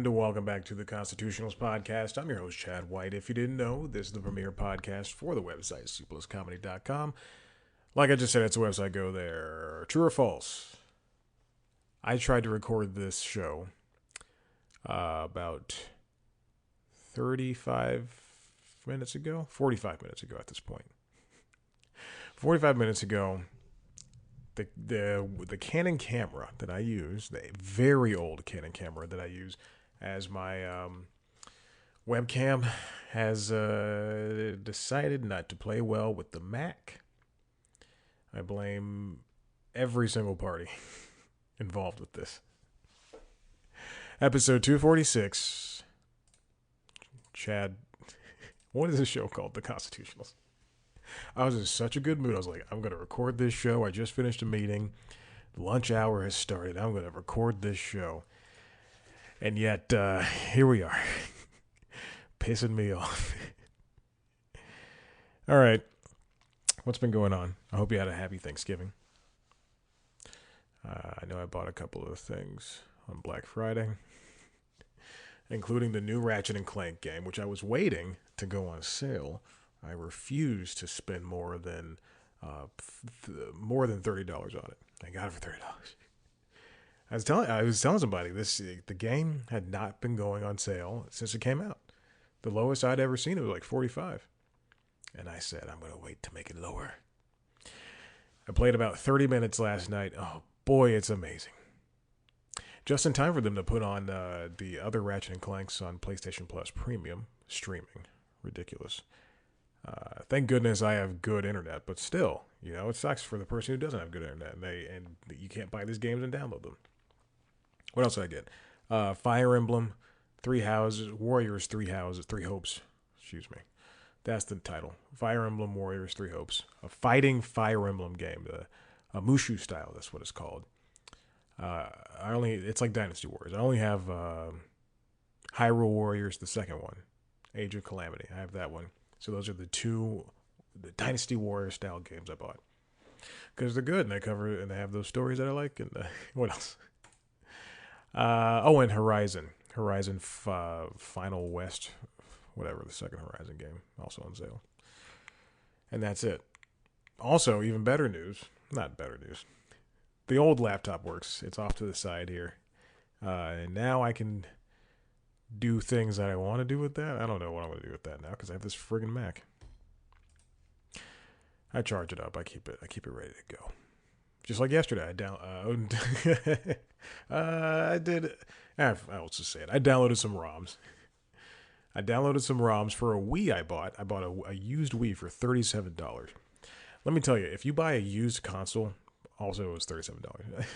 And welcome back to the Constitutionals Podcast. I'm your host, Chad White. If you didn't know, this is the premier podcast for the website, cpluscomedy.com. Like I just said, it's a website. Go there. True or false? I tried to record this show about 35 minutes ago, 45 minutes ago at this point. 45 minutes ago, the Canon camera that I use, the very old Canon camera that I use as my webcam, has decided not to play well with the Mac. I blame every single party involved with this. Episode 246. Chad, what is this show called? The Constitutionals. I was in such a good mood. I was like, I'm going to record this show. I just finished a meeting. Lunch hour has started. I'm going to record this show. And yet, here we are. Pissing me off. All right. What's been going on? I hope you had a happy Thanksgiving. I know I bought a couple of things on Black Friday, including the new Ratchet and Clank game, which I was waiting to go on sale. I refuse to spend more than $30 on it. I got it for $30. I was telling somebody the game had not been going on sale since it came out. The lowest I'd ever seen it was like $45, and I said I'm going to wait to make it lower. I played about 30 minutes last night. Oh boy, it's amazing. Just in time for them to put on the other Ratchet and Clanks on PlayStation Plus Premium streaming. Ridiculous. Thank goodness I have good internet, but still, it sucks for the person who doesn't have good internet, and you can't buy these games and download them. What else did I get? Fire Emblem, Three Houses, Warriors, Three Houses, Three Hopes. Excuse me. That's the title. Fire Emblem Warriors, Three Hopes. A fighting Fire Emblem game, a Mushu style. That's what it's called. It's like Dynasty Warriors. I only have Hyrule Warriors, the second one, Age of Calamity. I have that one. So those are the Dynasty Warrior style games I bought because they're good and they have those stories that I like. And what else? And Horizon Final West, whatever, the second Horizon game, also on sale. And that's it. Also, even better news, not better news. The old laptop works. It's off to the side here, and now I can do things that I want to do with that. I don't know what I'm going to do with that now because I have this friggin' Mac. I charge it up. I keep it ready to go. Just like yesterday, I'll just say it. I downloaded some ROMs. For a Wii I bought. I bought a used Wii for $37. Let me tell you, if you buy a used console, also it was $37.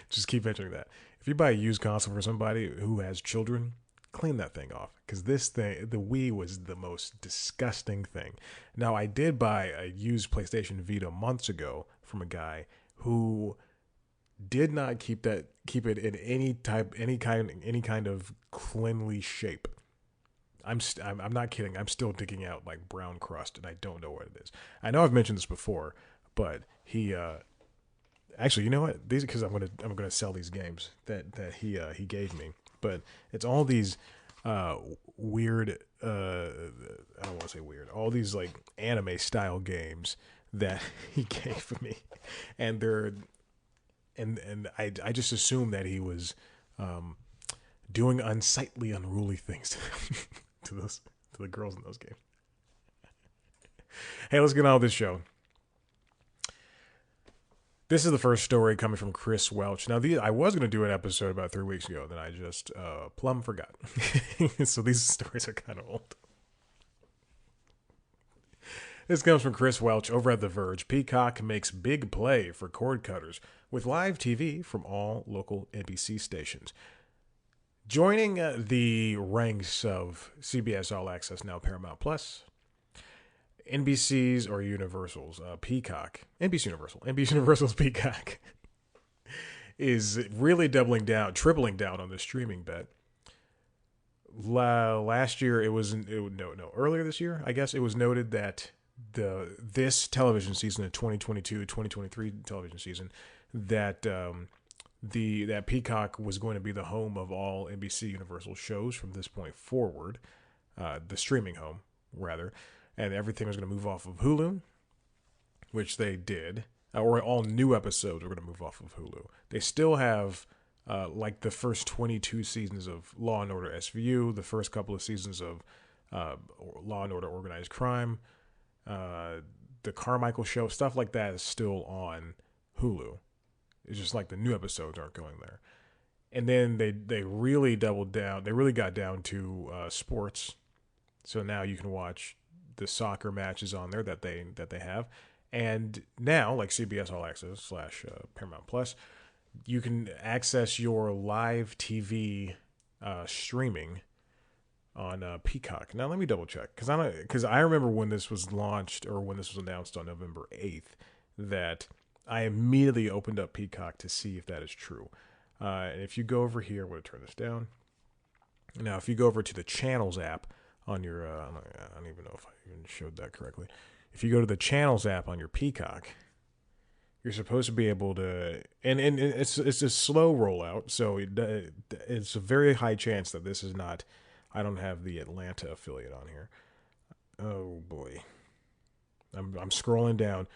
Just keep mentioning that. If you buy a used console for somebody who has children, clean that thing off. Because the Wii was the most disgusting thing. Now, I did buy a used PlayStation Vita months ago from a guy who did not keep it in any kind of cleanly shape. I'm not kidding. I'm still digging out like brown crust, and I don't know what it is. I know I've mentioned this before, but he actually, you know what? These because I'm gonna sell these games that he gave me, but it's all these weird. I don't want to say weird. All these like anime style games that he gave me, and I just assumed that he was doing unsightly, unruly things to the girls in those games. Hey, let's get on with this show. This is the first story coming from Chris Welch. Now, I was going to do an episode about 3 weeks ago, then I just plumb forgot. So these stories are kind of old. This comes from Chris Welch over at The Verge. Peacock makes big play for cord cutters with live TV from all local NBC stations. Joining the ranks of CBS All Access, now Paramount Plus, NBC's or Universal's Peacock, Universal's Peacock is really tripling down on the streaming bet. Last year, earlier this year, I guess it was noted that this television season, the 2022-2023 television season, that that Peacock was going to be the home of all NBC Universal shows from this point forward, the streaming home rather, and everything was going to move off of Hulu, which they did, or all new episodes were going to move off of Hulu. They still have like the first 22 seasons of Law and Order SVU, the first couple of seasons of Law and Order Organized Crime, the Carmichael Show, stuff like that is still on Hulu. It's just like the new episodes aren't going there. And then they really doubled down. They really got down to sports. So now you can watch the soccer matches on there that they have. And now, like CBS All Access / Paramount Plus, you can access your live TV streaming on Peacock. Now let me double check because I remember when this was launched or when this was announced on November 8th that I immediately opened up Peacock to see if that is true. And if you go over here, I'm going to turn this down. Now, if you go over to the Channels app on your, I don't even know if I even showed that correctly. If you go to the Channels app on your Peacock, you're supposed to be able to, and it's a slow rollout, so it's a very high chance that this is not. I don't have the Atlanta affiliate on here. Oh boy, I'm scrolling down.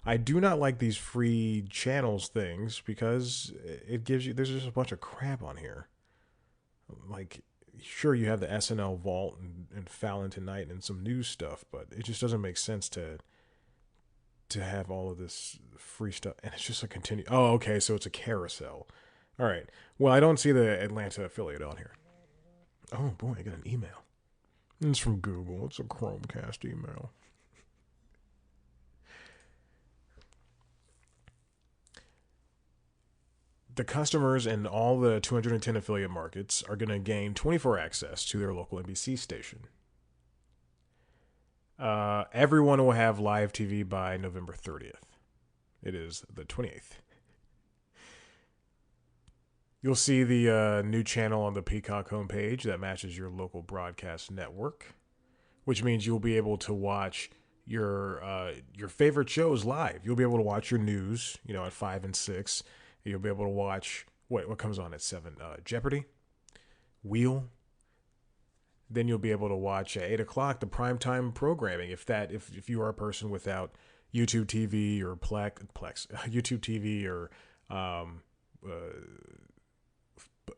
I do not like these free channels things because it gives you. There's just a bunch of crap on here. Like, sure, you have the SNL Vault and Fallon Tonight and some news stuff, but it just doesn't make sense to have all of this free stuff. And it's just a continue. Oh, okay, so it's a carousel. All right. Well, I don't see the Atlanta affiliate on here. Oh boy, I got an email. It's from Google. It's a Chromecast email. The customers in all the 210 affiliate markets are going to gain 24 access to their local NBC station. Everyone will have live TV by November 30th. It is the 28th. You'll see the new channel on the Peacock homepage that matches your local broadcast network, which means you'll be able to watch your favorite shows live. You'll be able to watch your news, at 5 and 6. You'll be able to watch what comes on at 7. Jeopardy, Wheel. Then you'll be able to watch at 8 o'clock the primetime programming. If you are a person without YouTube TV or YouTube TV or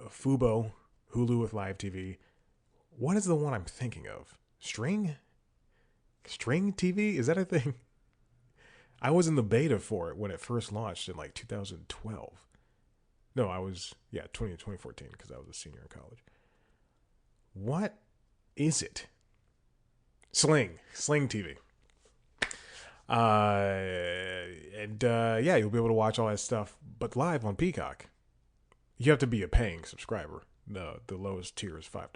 Fubo, Hulu with live TV. What is the one I'm thinking of? String TV? Is that a thing? I was in the beta for it when it first launched in like 2012. No, I was 2014 because I was a senior in college. What is it? Sling TV. You'll be able to watch all that stuff, but live on Peacock. You have to be a paying subscriber. The lowest tier is $5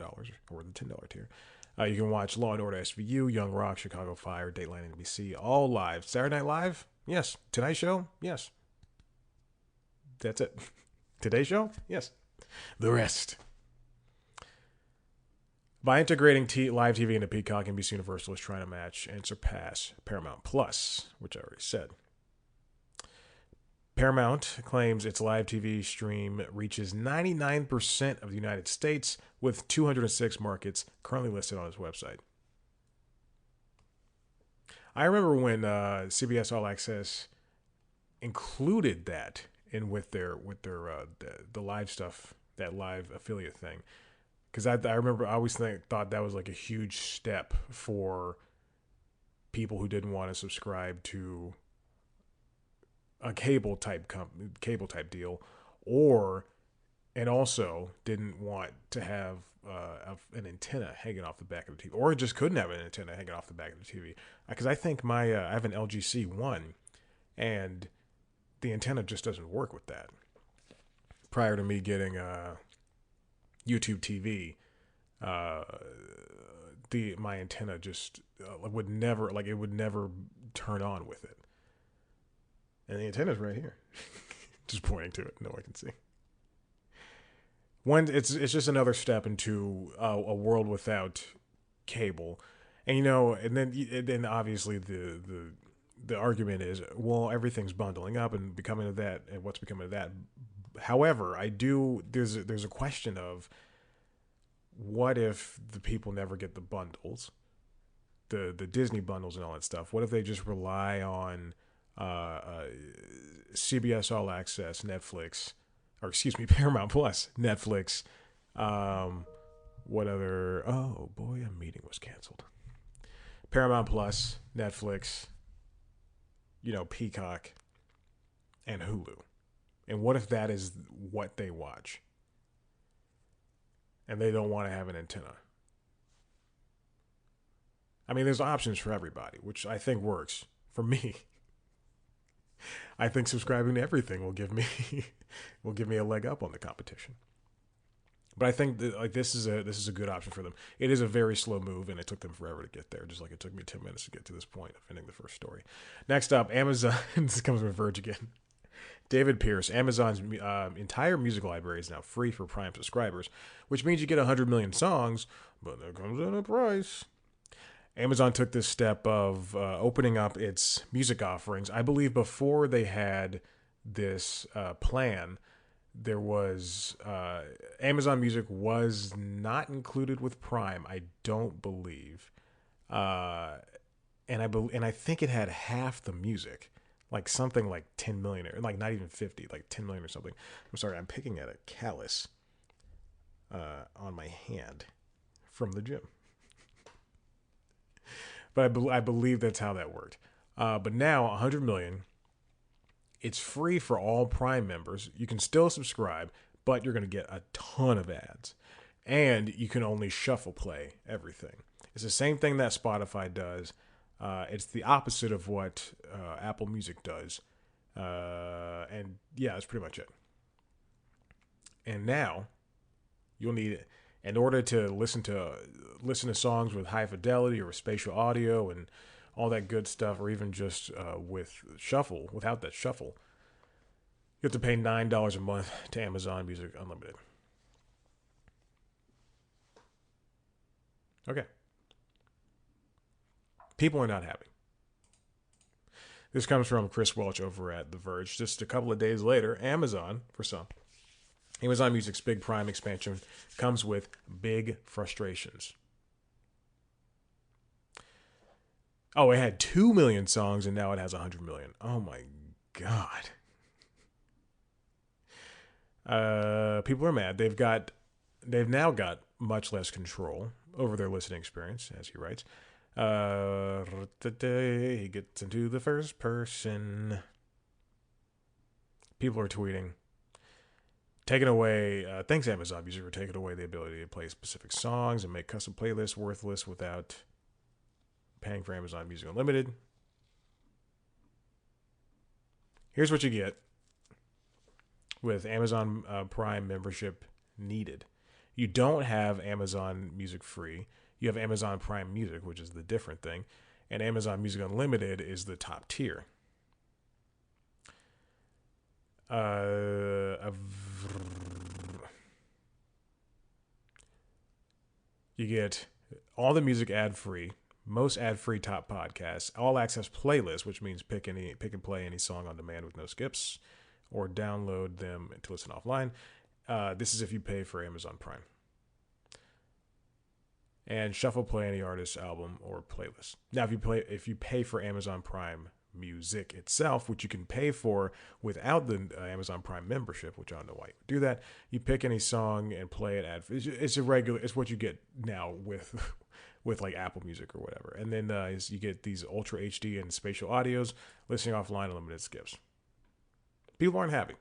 or the $10 tier. You can watch Law and Order SVU, Young Rock, Chicago Fire, Dateline NBC, all live. Saturday Night Live? Yes. Tonight Show? Yes. That's it. Today Show? Yes. The rest. By integrating live TV into Peacock, NBC Universal is trying to match and surpass Paramount Plus, which I already said. Paramount claims its live TV stream reaches 99% of the United States, with 206 markets currently listed on its website. I remember when CBS All Access included that in with their the live stuff, that live affiliate thing, because I remember I always thought that was like a huge step for people who didn't want to subscribe to a cable type deal, and also didn't want to have an antenna hanging off the back of the TV, or just couldn't have an antenna hanging off the back of the TV. Because I think I have an LG C1, and the antenna just doesn't work with that. Prior to me getting YouTube TV, my antenna just would never turn on with it. And the antenna's right here. Just pointing to it. No one can see. It's just another step into a world without cable. And then obviously the argument is, well, everything's bundling up and becoming of that, and what's becoming of that. However, I do. There's a question of what if the people never get the bundles, the Disney bundles and all that stuff. What if they just rely on CBS All Access, Netflix, or excuse me, Paramount Plus, Netflix. What other? Oh boy, a meeting was canceled. Paramount Plus, Netflix, Peacock, and Hulu. And what if that is what they watch? And they don't want to have an antenna. I mean, there's options for everybody, which I think works for me. I think subscribing to everything will give me will give me a leg up on the competition. But I think that, like, this is a good option for them. It is a very slow move, and it took them forever to get there, just like it took me 10 minutes to get to this point of ending the first story. Next up, Amazon. This comes from Verge again. David Pierce. Amazon's entire music library is now free for Prime subscribers, which means you get 100 million songs, but there comes at a price. Amazon took this step of opening up its music offerings. I believe before they had this plan, there was Amazon Music was not included with Prime. I don't believe, and I think it had half the music, like something like 10 million, or like not even 50, like 10 million or something. I'm sorry, I'm picking at a callus on my hand from the gym. But I believe that's how that worked. But now 100 million. It's free for all Prime members. You can still subscribe, but you're going to get a ton of ads. And you can only shuffle play everything. It's the same thing that Spotify does. It's the opposite of what Apple Music does. And yeah, that's pretty much it. And now you'll need it in order to listen to songs with high fidelity or spatial audio and all that good stuff, or even just without that shuffle. You have to pay $9 a month to Amazon Music Unlimited. Okay. People are not happy. This comes from Chris Welch over at The Verge. Just a couple of days later, Amazon Music's big Prime expansion comes with big frustrations. Oh, it had 2 million songs and now it has 100 million. Oh my God. People are mad. They've now got much less control over their listening experience, as he writes. He gets into the first person. People are tweeting. Taking away, thanks Amazon Music for taking away the ability to play specific songs and make custom playlists worthless without paying for Amazon Music Unlimited. Here's what you get with Amazon Prime membership needed. You don't have Amazon Music Free. You have Amazon Prime Music, which is the different thing. And Amazon Music Unlimited is the top tier. You get all the music ad-free, most ad-free top podcasts, all access playlists, which means pick and play any song on demand with no skips, or download them to listen offline. This is if you pay for Amazon Prime. And shuffle play any artist, album, or playlist. Now, if you pay for Amazon Prime Music itself, which you can pay for without the Amazon Prime membership, which I don't know why you would do that, you pick any song and play it. It's what you get now with like Apple Music or whatever. And then you get these Ultra HD and spatial audios, listening offline, unlimited skips. People aren't happy.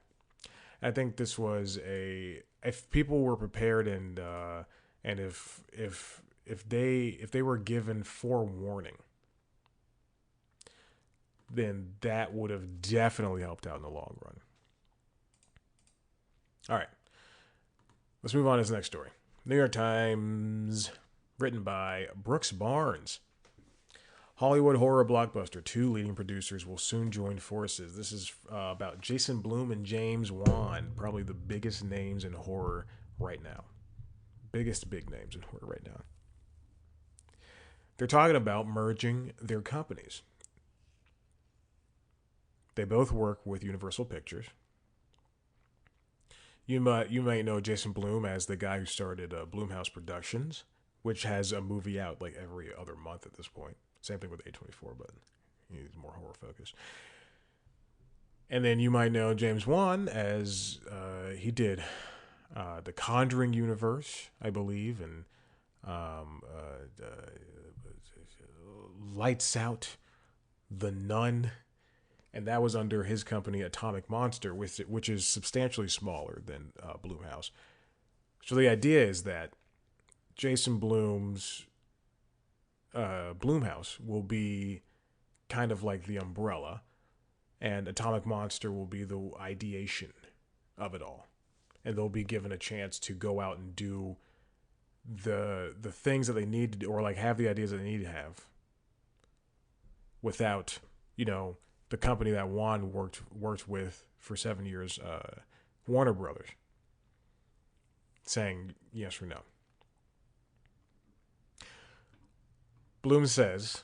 I think this was if people were prepared and if they were given forewarning, then that would have definitely helped out in the long run. All right. Let's move on to this next story. New York Times, written by Brooks Barnes. Hollywood horror blockbuster. 2 leading producers will soon join forces. This is about Jason Blum and James Wan, probably the biggest names in horror right now. Biggest big names in horror right now. They're talking about merging their companies. They both work with Universal Pictures. You might know Jason Blum as the guy who started Blumhouse Productions, which has a movie out like every other month at this point. Same thing with A24, but he's more horror focused. And then you might know James Wan as he did the Conjuring universe, I believe, and Lights Out, The Nun, and that was under his company Atomic Monster, which is substantially smaller than Blumhouse. So the idea is that Jason Blum's Blumhouse will be kind of like the umbrella, and Atomic Monster will be the ideation of it all, and they'll be given a chance to go out and do the things that they need to do, or like have the ideas that they need to have, without the company that Juan worked with for 7 years, Warner Brothers, saying yes or no. Bloom says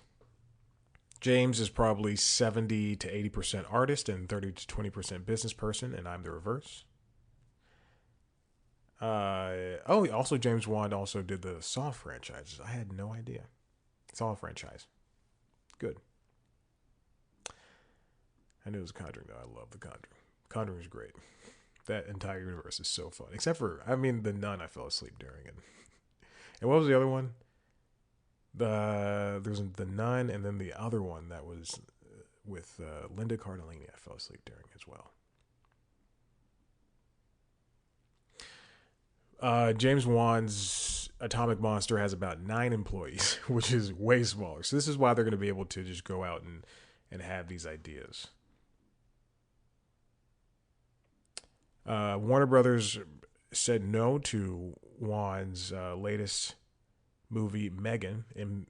James is probably 70 to 80% artist and 30 to 20% business person, and I'm the reverse. Also James Wan also did the Saw franchise. I had no idea. Saw franchise. Good. I knew it was Conjuring though. I love the Conjuring. Conjuring is great. That entire universe is so fun. Except for, the Nun I fell asleep during it. And what was the other one? There's the Nun, and then the other one that was with Linda Cardellini I fell asleep during as well. James Wan's Atomic Monster has about 9 employees, which is way smaller. So this is why they're going to be able to just go out and have these ideas. Warner Brothers said no to Wan's latest movie, Megan,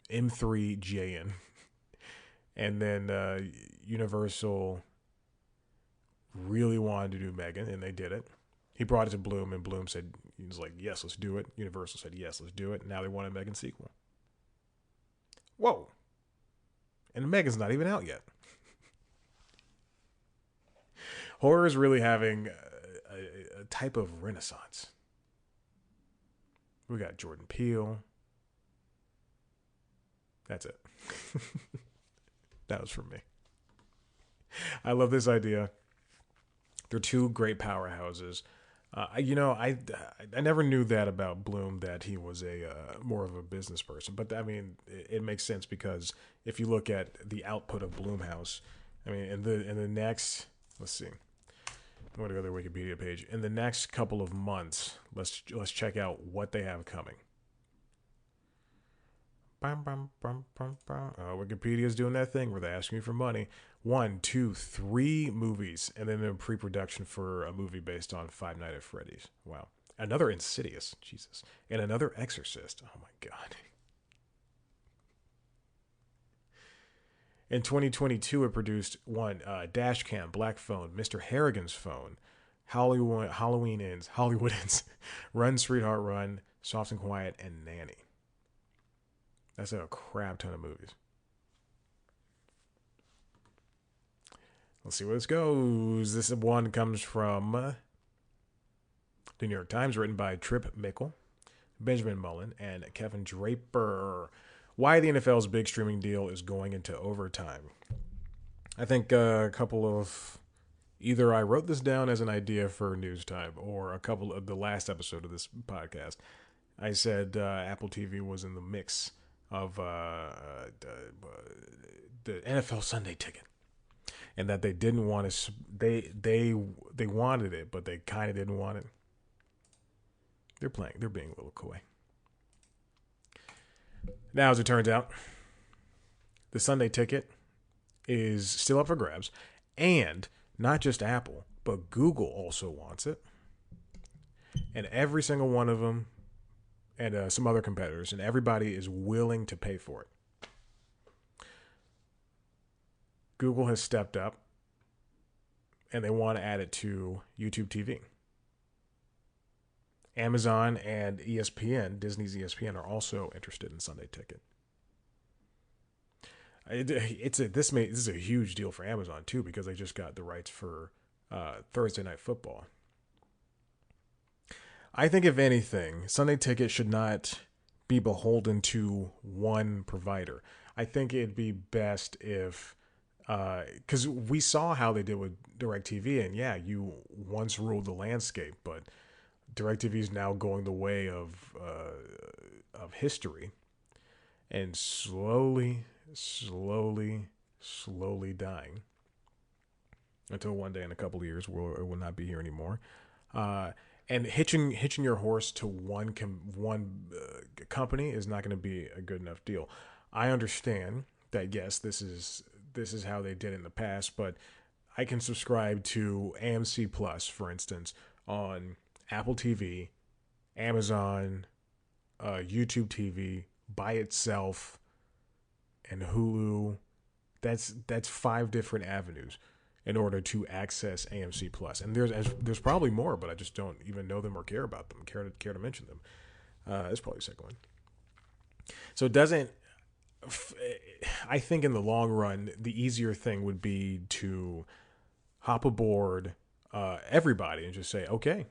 M3GAN. And then Universal really wanted to do Megan, and they did it. He brought it to Bloom, and Bloom said, he was like, yes, let's do it. Universal said, yes, let's do it. Now they want a Megan sequel. Whoa. And Megan's not even out yet. Horror is really having a type of renaissance. We got Jordan Peele. That's it. That was from me. I love this idea. They're two great powerhouses. I never knew that about Bloom, that he was a more of a business person. But I mean, it makes sense, because if you look at the output of Blumhouse, I mean, in the next, let's see, I'm going to go to their Wikipedia page. In the next couple of months, let's check out what they have coming. Wikipedia's doing that thing where they ask me for money. 1, 2, 3 movies, and then in pre-production for a movie based on Five Nights at Freddy's. Wow. Another Insidious, Jesus, and another Exorcist. Oh my God. In 2022, it produced one, Dash Cam, Black Phone, Mr. Harrigan's Phone, Halloween Ends, Hollywood Ends, Run, Sweetheart, Run, Soft and Quiet, and Nanny. That's a crap ton of movies. Let's see where this goes. This one comes from the New York Times, written by Trip Mickle, Benjamin Mullen, and Kevin Draper. Why the NFL's big streaming deal is going into overtime. I think a couple of... Either I wrote this down as an idea for News Time, or a couple of the last episode of this podcast. I said Apple TV was in the mix of the NFL Sunday Ticket, and that they didn't want to. They wanted it, but they kind of didn't want it. They're being a little coy. Now, as it turns out, the Sunday Ticket is still up for grabs, and not just Apple, but Google also wants it, and every single one of them, and some other competitors, and everybody is willing to pay for it. Google has stepped up, and they want to add it to YouTube TV. Amazon and ESPN, Disney's ESPN, are also interested in Sunday Ticket. This is a huge deal for Amazon too, because they just got the rights for Thursday Night Football. I think if anything, Sunday Ticket should not be beholden to one provider. I think it'd be best if, because we saw how they did with DirecTV, and yeah, you once ruled the landscape, but DirecTV is now going the way of history, and slowly dying until one day in a couple of years it will not be here anymore. Uh, and hitching your horse to one company is not going to be a good enough deal. I understand that yes, this is how they did it in the past, but I can subscribe to AMC Plus, for instance, on Apple TV, Amazon, YouTube TV by itself, and Hulu. That's five different avenues in order to access AMC Plus, and there's probably more, but I just don't even know them or care about them, care to mention them. It's probably the second one. So it doesn't. I think in the long run, the easier thing would be to hop aboard everybody and just say, okay,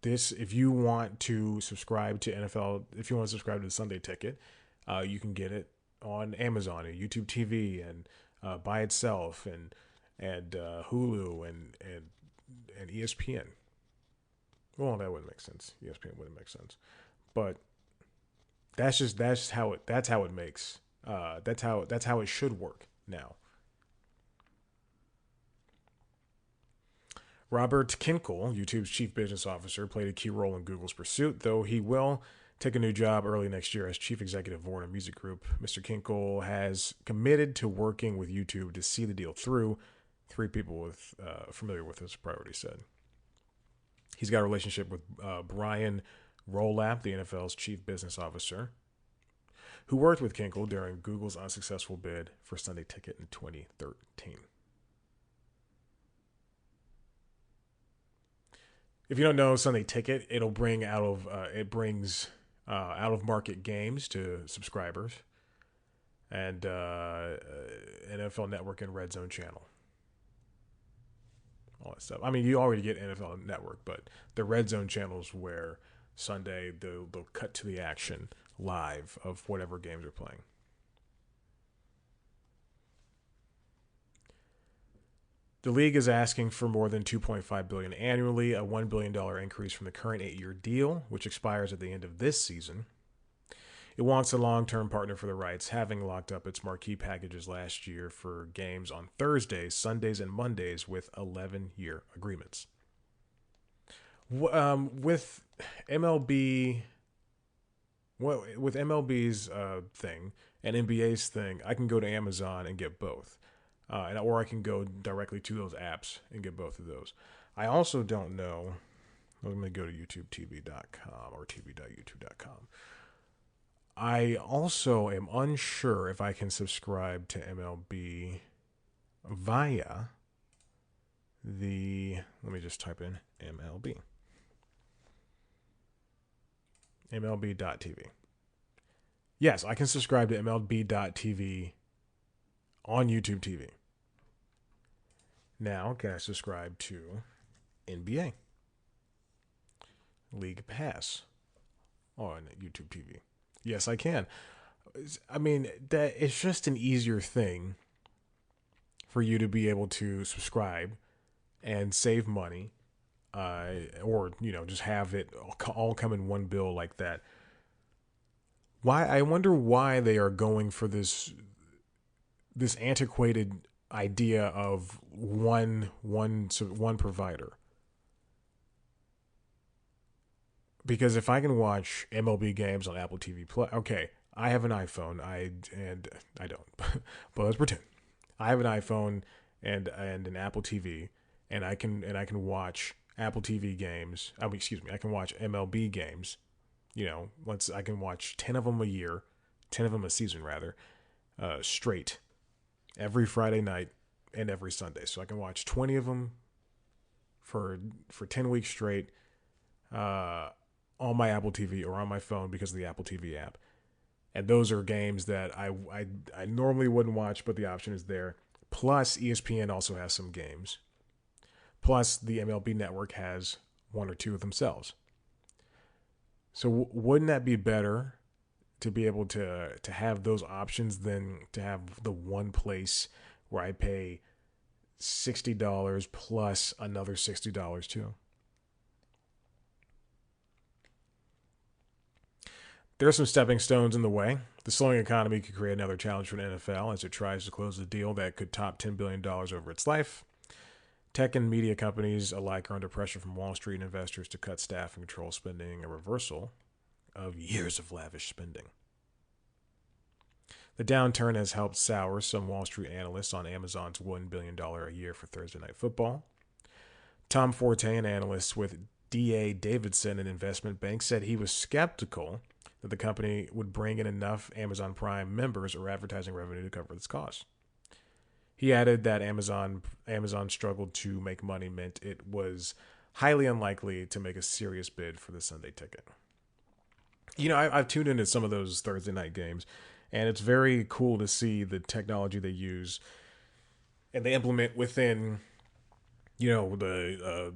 this if you want to subscribe to NFL, if you want to subscribe to the Sunday Ticket, you can get it on Amazon and YouTube TV and by itself and Hulu and ESPN. Well, that wouldn't make sense. ESPN wouldn't make sense, but that's how it makes that's how it should work now. Robert Kinkel, YouTube's chief business officer, played a key role in Google's pursuit, though he will take a new job early next year as chief executive of Warner Music Group. Mr. Kinkel has committed to working with YouTube to see the deal through. Three people familiar with his priorities said. He's got a relationship with Brian Rolap, the NFL's chief business officer, who worked with Kinkel during Google's unsuccessful bid for Sunday Ticket in 2013. If you don't know Sunday Ticket, it brings out of market games to subscribers and NFL Network and Red Zone channel. All that stuff. I mean, you already get NFL Network, but the Red Zone channels where Sunday they'll cut to the action live of whatever games are playing. The league is asking for more than $2.5 billion annually, a $1 billion increase from the current 8-year deal, which expires at the end of this season. It wants a long-term partner for the rights, having locked up its marquee packages last year for games on Thursdays, Sundays, and Mondays with 11-year agreements. With MLB, with MLB's thing and NBA's thing, I can go to Amazon and get both. Or I can go directly to those apps and get both of those. I also don't know. Let me go to YouTubeTV.com or TV.youtube.com. I also am unsure if I can subscribe to MLB via the. Let me just type in MLB. MLB.tv. Yes, I can subscribe to MLB.tv on YouTube TV. Now, can I subscribe to NBA League Pass on YouTube TV? Yes, I can. I mean, that it's just an easier thing for you to be able to subscribe and save money, or just have it all come in one bill like that. Why? I wonder why they are going for this antiquated idea of one provider. Because if I can watch MLB games on Apple TV Plus, okay, I have an iPhone. I don't, but let's pretend I have an iPhone and an Apple TV, and I can watch Apple TV games. I can watch MLB games. I can watch 10 of them a year, 10 of them a season rather, straight, every Friday night and every Sunday. So I can watch 20 of them for 10 weeks straight. On my Apple TV or on my phone because of the Apple TV app. And those are games that I normally wouldn't watch, but the option is there. Plus, ESPN also has some games. Plus, the MLB network has one or two of themselves. So wouldn't that be better to be able to have those options than to have the one place where I pay $60 plus another $60 too? There are some stepping stones in the way. The slowing economy could create another challenge for the NFL as it tries to close a deal that could top $10 billion over its life. Tech and media companies alike are under pressure from Wall Street and investors to cut staff and control spending, a reversal of years of lavish spending. The downturn has helped sour some Wall Street analysts on Amazon's $1 billion a year for Thursday Night Football. Tom Forte, an analyst with D.A. Davidson, an investment bank, said he was skeptical that the company would bring in enough Amazon Prime members or advertising revenue to cover its costs. He added that Amazon struggled to make money meant it was highly unlikely to make a serious bid for the Sunday ticket. You know, I've tuned into some of those Thursday night games, and it's very cool to see the technology they use and they implement within, you know, the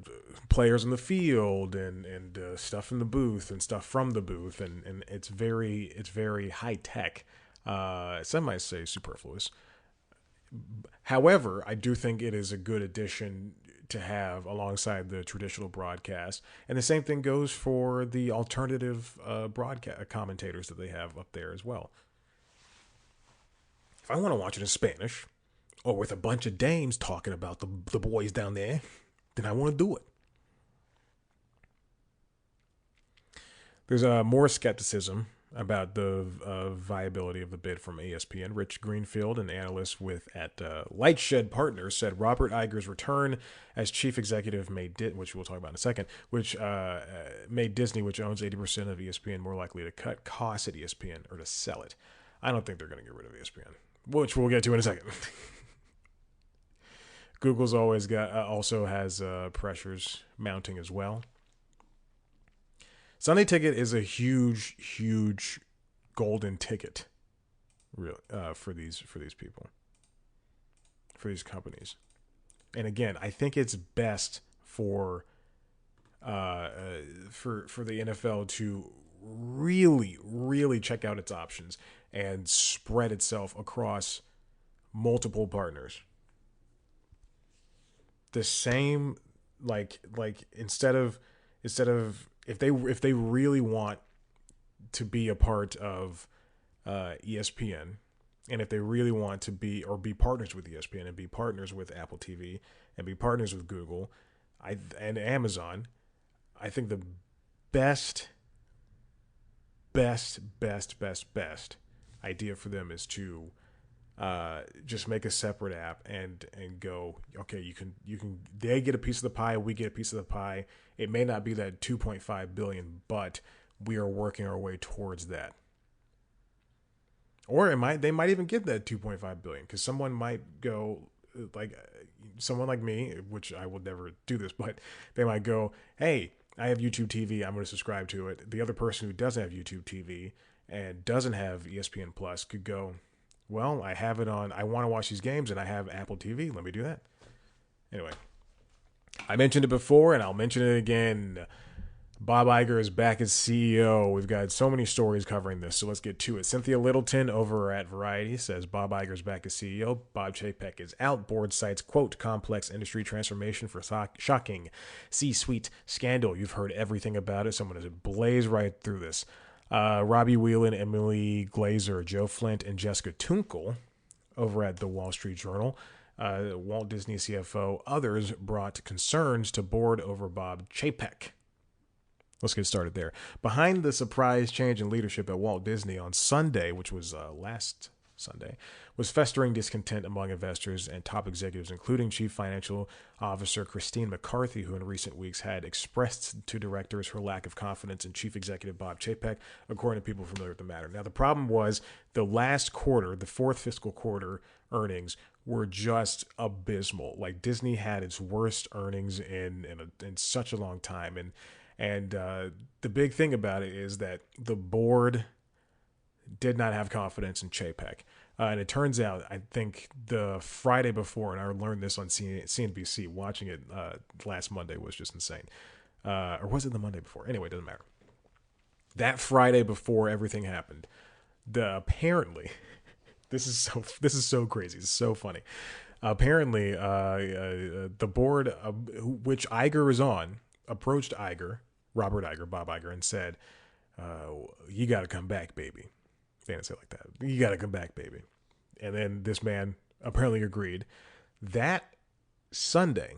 players in the field and stuff in the booth and stuff from the booth, and it's very high tech. Some might say superfluous. However, I do think it is a good addition to have alongside the traditional broadcast, and the same thing goes for the alternative broadcast commentators that they have up there as well. If I want to watch it in Spanish or with a bunch of dames talking about the boys down there, then I want to do it. There's more skepticism about the viability of the bid from ESPN. Rich Greenfield, an analyst at Lightshed Partners, said Robert Iger's return as chief executive which we'll talk about in a second, which made Disney, which owns 80% of ESPN, more likely to cut costs at ESPN or to sell it. I don't think they're going to get rid of ESPN, which we'll get to in a second. Google's also has pressures mounting as well. Sunday Ticket is a huge golden ticket, really, for these people, for these companies. And again, I think it's best for the NFL to really check out its options and spread itself across multiple partners. The same, like instead of if they really want to be a part of ESPN, and if they really want to be partners with ESPN and be partners with Apple TV and be partners with Google, and Amazon, I think the best idea for them is to just make a separate app and go, okay, you can they get a piece of the pie, we get a piece of the pie. It may not be that 2.5 billion, but we are working our way towards that. Or they might even get that 2.5 billion, because someone might go, like someone like me, which I will never do this, but they might go, hey, I have YouTube TV, I'm going to subscribe to it. The other person who doesn't have YouTube TV and doesn't have ESPN Plus could go, well, I have it on, I want to watch these games and I have Apple TV. Let me do that. Anyway, I mentioned it before and I'll mention it again. Bob Iger is back as CEO. We've got so many stories covering this, so let's get to it. Cynthia Littleton over at Variety says Bob Iger is back as CEO. Bob Chapek is out. Board cites, quote, complex industry transformation for shocking C-suite scandal. You've heard everything about it, so I'm going to blaze right through this. Robbie Whelan, Emily Glazer, Joe Flint, and Jessica Tunkel over at the Wall Street Journal. Walt Disney CFO, others brought concerns to board over Bob Chapek. Let's get started there. Behind the surprise change in leadership at Walt Disney on Sunday, which was last Sunday, was festering discontent among investors and top executives, including Chief Financial Officer Christine McCarthy, who in recent weeks had expressed to directors her lack of confidence in Chief Executive Bob Chapek, according to people familiar with the matter. Now, the problem was the last quarter, the fourth fiscal quarter earnings were just abysmal. Like, Disney had its worst earnings in such a long time, and the big thing about it is that the board did not have confidence in Chapek. And it turns out, I think the Friday before, and I learned this on CNBC, watching it last Monday was just insane. Or was it the Monday before? Anyway, it doesn't matter. That Friday before everything happened, the apparently this is so crazy. It's so funny. Apparently, the board, which Iger is on, approached Iger, Robert Iger, Bob Iger, and said, "You got to come back, baby." They didn't say it like that. You got to come back, baby. And then this man apparently agreed. That Sunday,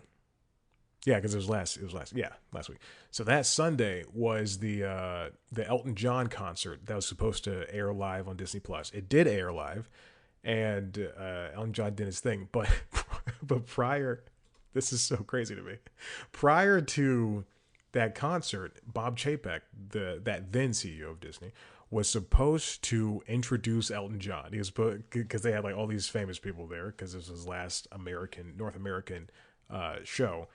yeah, because last week. So that Sunday was the Elton John concert that was supposed to air live on Disney Plus. It did air live, and Elton John did his thing. But but prior, this is so crazy to me. Prior to that concert, Bob Chapek, that then CEO of Disney, was supposed to introduce Elton John. He was because they had like all these famous people there because this was his last North American show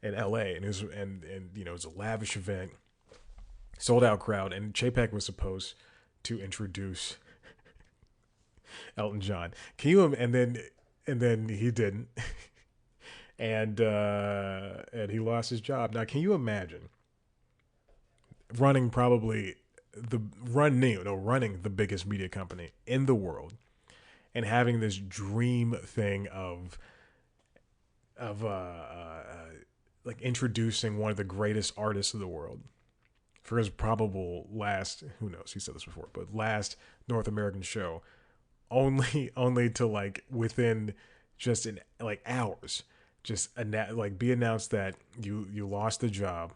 in L.A. and it was a lavish event, sold out crowd, and Chapek was supposed to introduce Elton John. Can you and then he didn't, and he lost his job. Now, can you imagine running running the biggest media company in the world and having this dream thing of like introducing one of the greatest artists of the world for his probable last, who knows, he said this before, but last North American show, only to like within just in like hours, just like be announced that you lost the job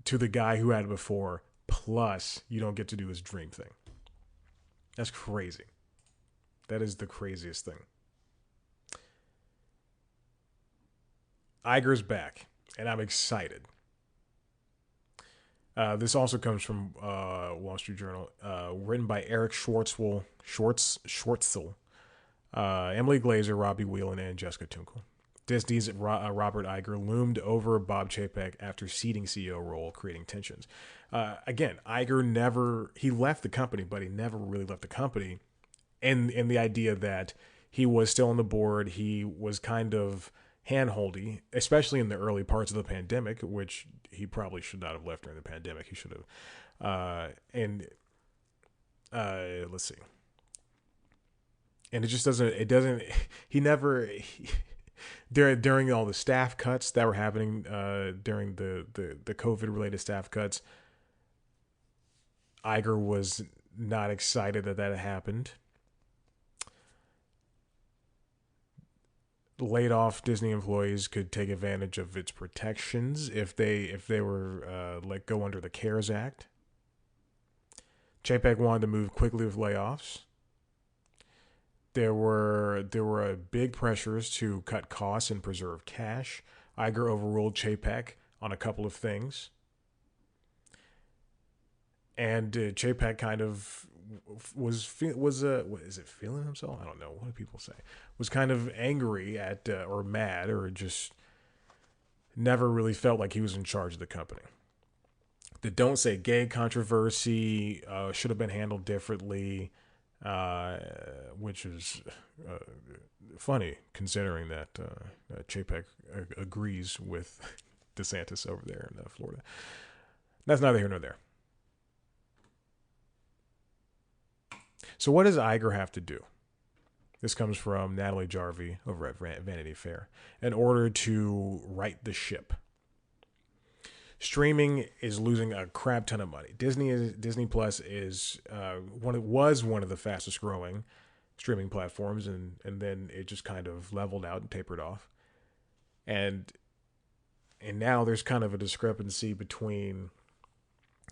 to the guy who had it before, plus you don't get to do his dream thing. That's crazy. That is the craziest thing. Iger's back, and I'm excited. This also comes from Wall Street Journal, written by Eric Schwartzel, Emily Glazer, Robbie Whelan, and Jessica Tunkel. Disney's Robert Iger loomed over Bob Chapek after ceding CEO role, creating tensions. Again, Iger he left the company, but he never really left the company. In the idea that he was still on the board, he was kind of hand-holdy, especially in the early parts of the pandemic, which he probably should not have left during the pandemic. He should have. Let's see. And it just doesn't, during all the staff cuts that were happening during the COVID-related staff cuts, Iger was not excited that had happened. Laid off Disney employees could take advantage of its protections if they were let go under the CARES Act. Chapek wanted to move quickly with layoffs. There were big pressures to cut costs and preserve cash. Iger overruled Chapek on a couple of things, and Chapek kind of was it feeling himself? I don't know. What do people say? Was kind of angry at or mad or just never really felt like he was in charge of the company. The Don't Say Gay controversy should have been handled differently, which is funny considering that Chapek agrees with DeSantis over there in Florida. That's neither here nor there. So what does Iger have to do? This comes from Natalie Jarvie over at Vanity Fair. In order to right the ship. Streaming is losing a crap ton of money. Disney Plus is was one of the fastest growing streaming platforms, and then it just kind of leveled out and tapered off. And now there's kind of a discrepancy between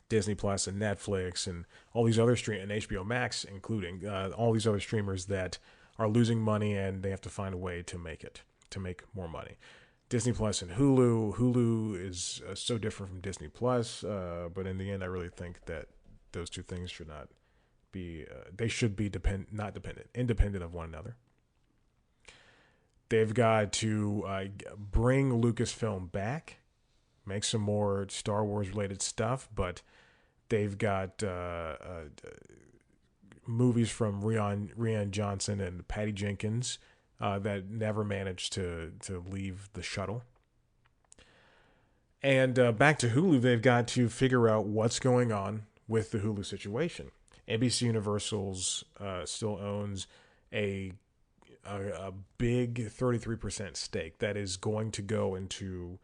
Disney Plus and Netflix and all these other and HBO Max, including all these other streamers that are losing money, and they have to find a way to make more money. Disney Plus and Hulu. Hulu is so different from Disney Plus, but in the end, I really think that those two things should not be. They should be independent of one another. They've got to bring Lucasfilm back, make some more Star Wars related stuff, but they've got movies from Rian Johnson and Patty Jenkins that never managed to leave the shuttle. And back to Hulu, they've got to figure out what's going on with the Hulu situation. NBC Universal's still owns a, a big 33% stake that is going to go into.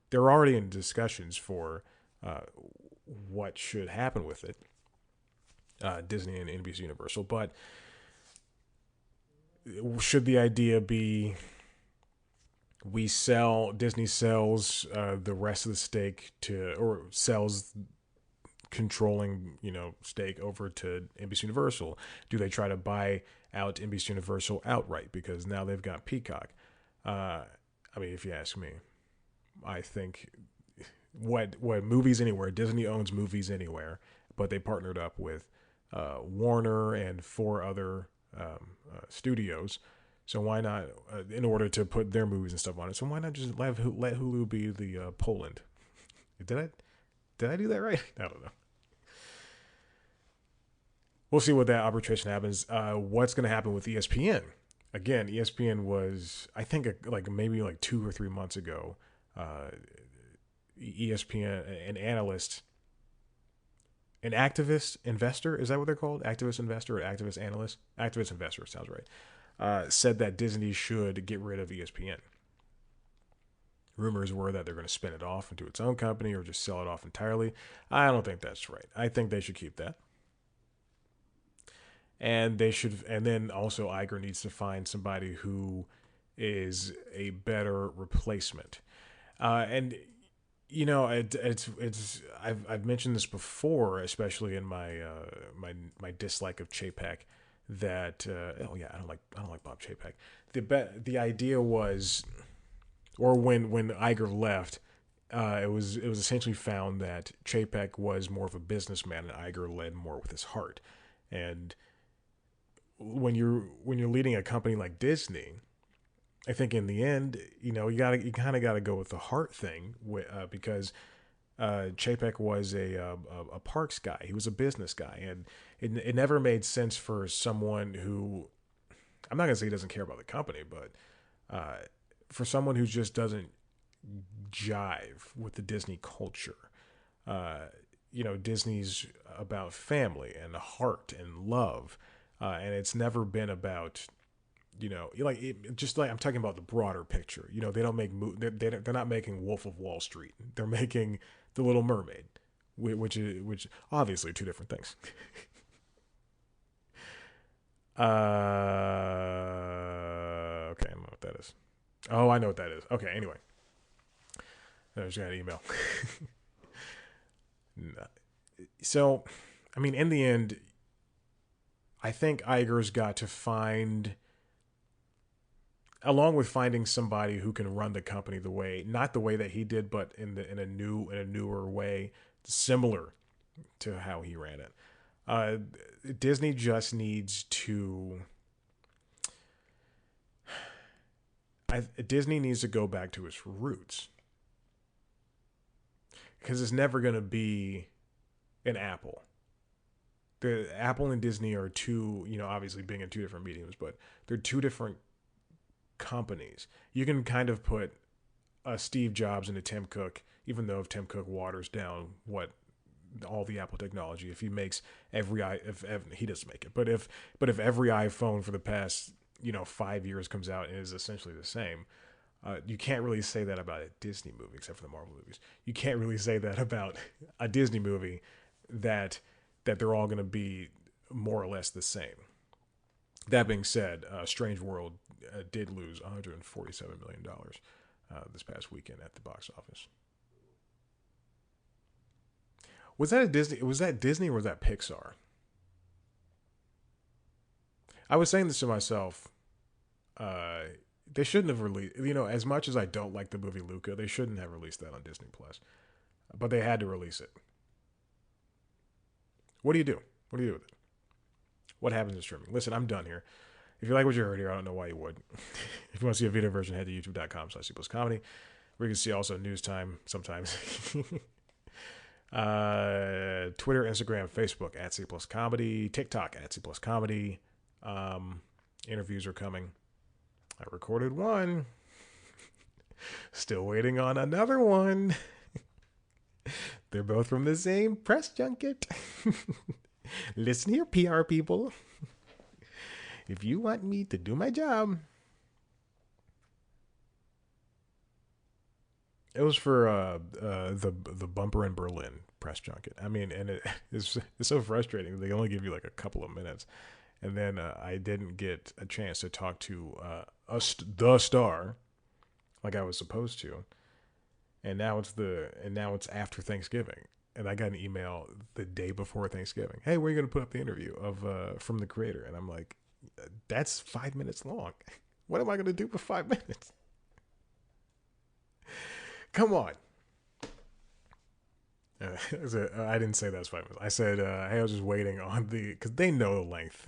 They're already in discussions for what should happen with it, Disney and NBC Universal. But should the idea be Disney sells the rest of the stake to, or sells controlling, stake over to NBC Universal? Do they try to buy out NBC Universal outright because now they've got Peacock? I mean, if you ask me, I think what Movies Anywhere, Disney owns Movies Anywhere, but they partnered up with Warner and 4 other studios. So why not, in order to put their movies and stuff on it? So why not just let Hulu be the Poland? Did I do that right? I don't know. We'll see what that arbitration happens. What's going to happen with ESPN? Again, ESPN was, I think, maybe 2 or 3 months ago. ESPN, an analyst, an activist investor, is that what they're called? Activist investor or activist analyst? Activist investor, sounds right. Said that Disney should get rid of ESPN. Rumors were that they're going to spin it off into its own company or just sell it off entirely. I don't think that's right. I think they should keep that. And then also Iger needs to find somebody who is a better replacement. And I've mentioned this before, especially in my dislike of Chapek. That I don't like Bob Chapek. The idea was, or when Iger left, it was essentially found that Chapek was more of a businessman and Iger led more with his heart. And when you're leading a company like Disney, I think in the end, you kind of got to go with the heart thing, because Chapek was a parks guy. He was a business guy, and it never made sense for someone who, I'm not gonna say he doesn't care about the company, but for someone who just doesn't jive with the Disney culture. Disney's about family and heart and love, and it's never been about, I'm talking about the broader picture. They don't make they're not making Wolf of Wall Street. They're making The Little Mermaid, which obviously are 2 different things. Okay, I don't know what that is. Oh, I know what that is. Okay, anyway, I just got an email. So, I mean, in the end, I think Iger's got to find, along with finding somebody who can run the company not the way that he did, but in a newer way, similar to how he ran it. Disney just needs to. Disney needs to go back to its roots, because it's never going to be an Apple. The Apple and Disney are two, obviously being in 2 different mediums, but they're 2 different companies. You can kind of put Steve Jobs into Tim Cook, even though if Tim Cook waters down all the Apple technology, if he makes if he doesn't make it, but if every iPhone for the past 5 years comes out and is essentially the same, you can't really say that about a Disney movie, except for the Marvel movies. You can't really say that about a Disney movie that they're all going to be more or less the same. That being said, Strange World did lose $147 million this past weekend at the box office. Was that Disney or was that Pixar? I was saying this to myself. They shouldn't have released, as much as I don't like the movie Luca, they shouldn't have released that on Disney Plus. But they had to release it. What do you do? What do you do with it? What happens in streaming? Listen, I'm done here. If you like what you heard here, I don't know why you would. If you want to see a video version, head to youtube.com/C+comedy, where you can see also news time sometimes. Twitter, Instagram, Facebook @C+comedy, TikTok @C+comedy. Interviews are coming. I recorded one. Still waiting on another one. They're both from the same press junket. Listen here, PR people. If you want me to do my job, it was for the Bumper in Berlin press junket. I mean, and it's so frustrating. They only give you like a couple of minutes, and then I didn't get a chance to talk to the star like I was supposed to. And now it's after Thanksgiving, and I got an email the day before Thanksgiving. Hey, we're going to put up the interview of from the creator, and I'm like, that's 5 minutes long. What am I going to do for 5 minutes? Come on. I didn't say that was 5 minutes. I said, hey, I was just waiting on because they know the length.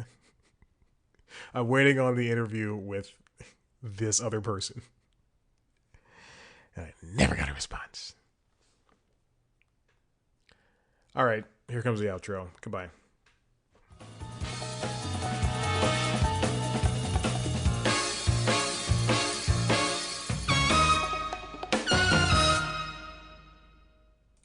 I'm waiting on the interview with this other person. And I never got a response. All right, here comes the outro. Goodbye.